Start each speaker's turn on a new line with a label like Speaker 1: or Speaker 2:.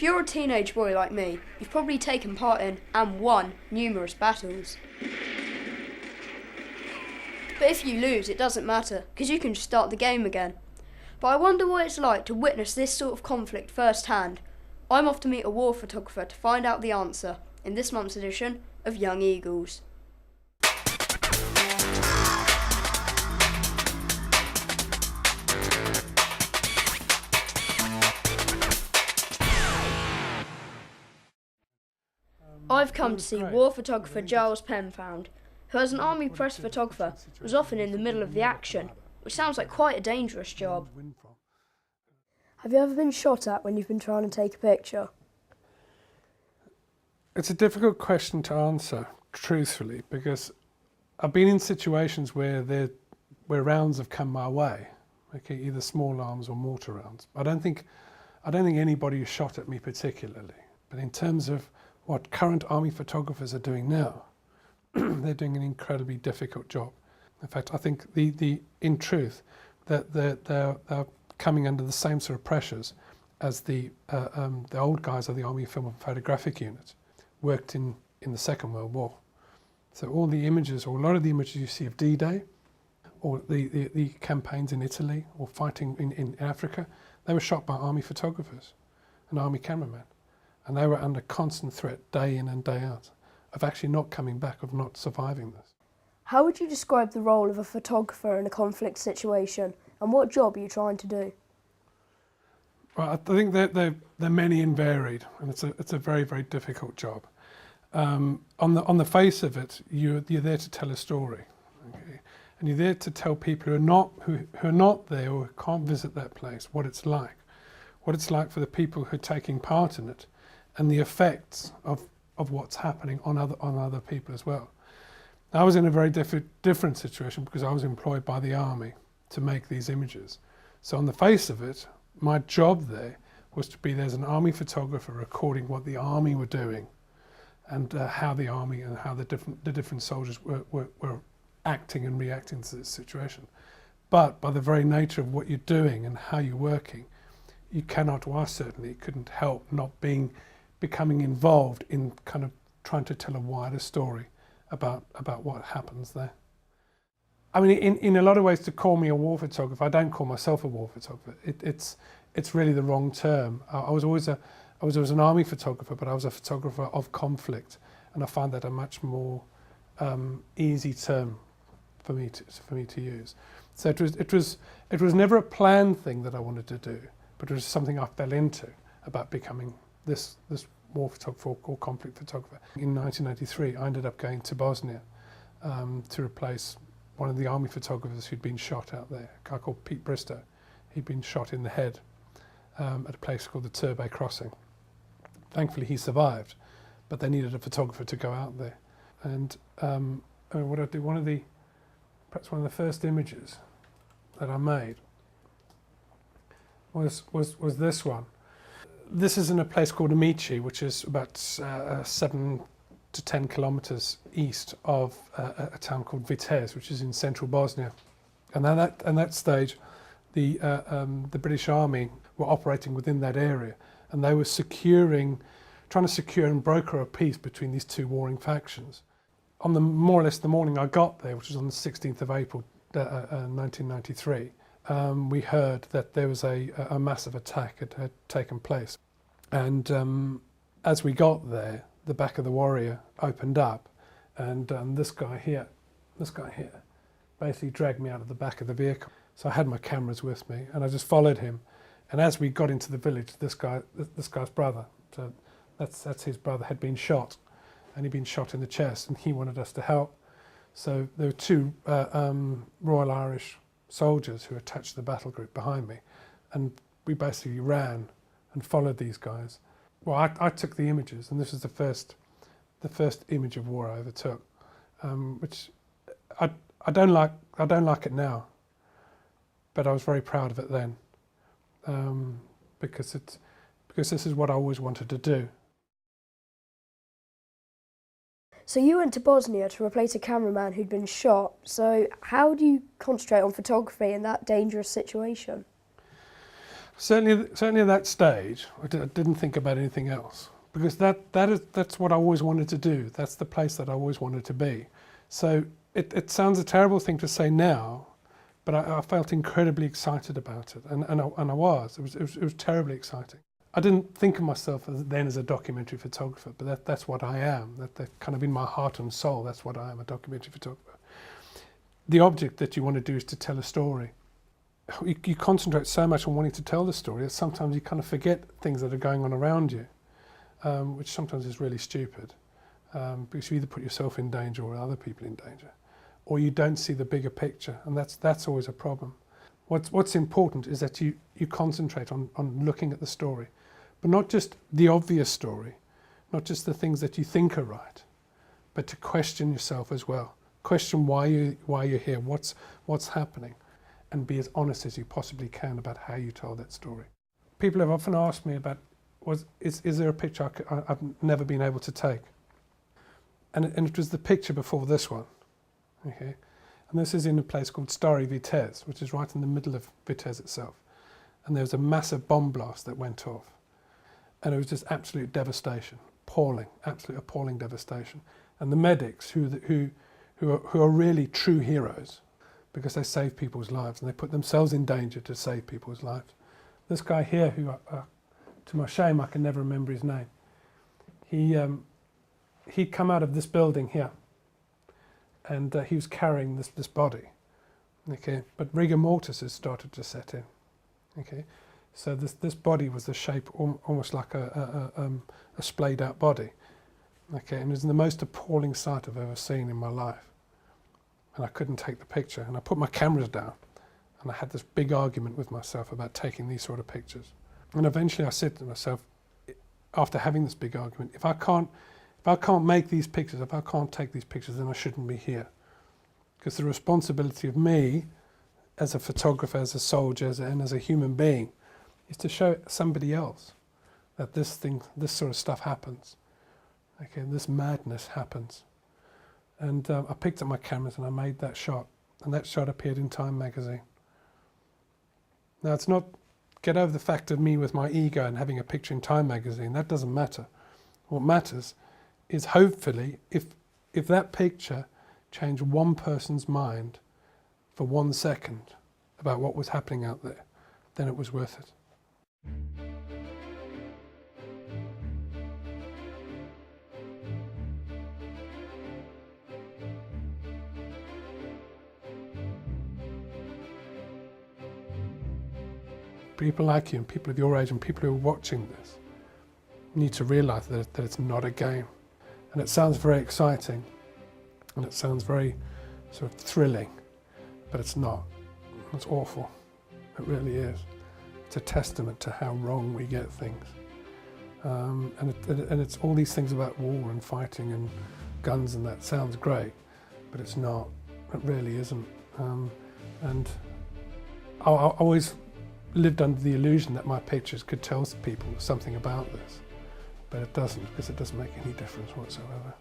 Speaker 1: you're a teenage boy like me, you've probably taken part in and won numerous battles. But if you lose, it doesn't matter, because you can just start the game again. But I wonder what it's like to witness this sort of conflict firsthand. I'm off to meet a war photographer to find out the answer in this month's edition of Young Eagles. I've come to see war photographer Giles Penfound, who as an army press photographer was often in the middle of the action, which sounds like quite a dangerous job. Have you ever been shot at when you've been trying to take a picture?
Speaker 2: It's a difficult question to answer, truthfully, because I've been in situations where rounds have come my way, okay, either small arms or mortar rounds. I don't think anybody has shot at me particularly, but in terms of what current army photographers are doing now, they're doing an incredibly difficult job. In fact, I think in truth, that they're coming under the same sort of pressures as the old guys of the Army Film and Photographic Unit worked in the Second World War. So all the images, or a lot of the images you see of D-Day, or the campaigns in Italy, or fighting in Africa, they were shot by army photographers and army cameramen. And they were under constant threat day in and day out of actually not coming back, of not surviving this.
Speaker 1: How would you describe the role of a photographer in a conflict situation, and what job are you trying to do?
Speaker 2: Well, I think they're many and varied, and it's a very, very difficult job. On the face of it, you're there to tell a story, okay? And you're there to tell people who are not there or who can't visit that place what it's like for the people who are taking part in it, and the effects of what's happening on other people as well. I was in a very different situation because I was employed by the army to make these images. So on the face of it, my job there was to be there as an army photographer recording what the army were doing, and how the army and how the different soldiers were acting and reacting to this situation. But by the very nature of what you're doing and how you're working, you cannot, or I certainly couldn't help not becoming involved in kind of trying to tell a wider story about what happens there. I mean, in a lot of ways, to call me a war photographer, I don't call myself a war photographer. It's really the wrong term. I was always an army photographer, but I was a photographer of conflict, and I find that a much more easy term for me to use. So it was never a planned thing that I wanted to do, but it was something I fell into about becoming this war photographer or conflict photographer. In 1983, I ended up going to Bosnia to replace one of the army photographers who'd been shot out there, a guy called Pete Bristow. He'd been shot in the head at a place called the Turbay Crossing. Thankfully, he survived, but they needed a photographer to go out there. And what I did, perhaps one of the first images that I made was this one. This is in a place called Amici, which is about 7 to 10 kilometers east of a town called Vitez, which is in central Bosnia. And at that stage, the British Army were operating within that area, and they were trying to secure and broker a peace between these two warring factions. On more or less the morning I got there, which was on the 16th of April 1993, we heard that there was a massive attack had taken place. And as we got there, the back of the Warrior opened up, and this guy here basically dragged me out of the back of the vehicle. So I had my cameras with me, and I just followed him. And as we got into the village, this guy's brother, so that's his brother, had been shot, and he'd been shot in the chest, and he wanted us to help. So there were two Royal Irish soldiers who attached the battle group behind me, and we basically ran and followed these guys. Well, I took the images, and this is the first image of war I ever took, which I don't like it now, but I was very proud of it then, because this is what I always wanted to do.
Speaker 1: So you went to Bosnia to replace a cameraman who'd been shot. So how do you concentrate on photography in that dangerous situation?
Speaker 2: Certainly at that stage, I didn't think about anything else, because that's what I always wanted to do. That's the place that I always wanted to be. So it sounds a terrible thing to say now, but I felt incredibly excited about it, and I was. It was terribly exciting. I didn't think of myself as a documentary photographer, but that's what I am. That kind of in my heart and soul, that's what I am, a documentary photographer. The object that you want to do is to tell a story. You concentrate so much on wanting to tell the story that sometimes you kind of forget things that are going on around you, which sometimes is really stupid, because you either put yourself in danger or other people in danger, or you don't see the bigger picture, and that's always a problem. What's important is that you concentrate on looking at the story, but not just the obvious story, not just the things that you think are right, but to question yourself as well. Question why you're here, what's happening, and be as honest as you possibly can about how you told that story. People have often asked me about, is there a picture I've never been able to take? And it was the picture before this one, okay? And this is in a place called Stary Vitez, which is right in the middle of Vitez itself. And there was a massive bomb blast that went off. And it was just absolute devastation, absolute appalling devastation. And the medics, who are really true heroes, because they save people's lives and they put themselves in danger to save people's lives. This guy here, who, to my shame, I can never remember his name, he'd come out of this building here, and he was carrying this body, okay? But rigor mortis has started to set in, okay? So this body was the shape almost like a splayed out body, okay? And it was the most appalling sight I've ever seen in my life. And I couldn't take the picture, and I put my cameras down, and I had this big argument with myself about taking these sort of pictures. And eventually I said to myself, after having this big argument, if I can't make these pictures, if I can't take these pictures, then I shouldn't be here. Because the responsibility of me as a photographer, as a soldier, and as a human being, is to show somebody else that this sort of stuff happens. Okay, this madness happens. And I picked up my cameras and I made that shot, and that shot appeared in Time magazine. Now, it's not, get over the fact of me with my ego and having a picture in Time magazine, that doesn't matter. What matters is, hopefully, if that picture changed one person's mind for 1 second about what was happening out there, then it was worth it. People like you and people of your age and people who are watching this need to realise that it's not a game. And it sounds very exciting and it sounds very sort of thrilling, but it's not. It's awful. It really is. It's a testament to how wrong we get things. And it's all these things about war and fighting and guns, and that sounds great, but it's not. It really isn't. And I always lived under the illusion that my pictures could tell people something about this, but it doesn't, because it doesn't make any difference whatsoever.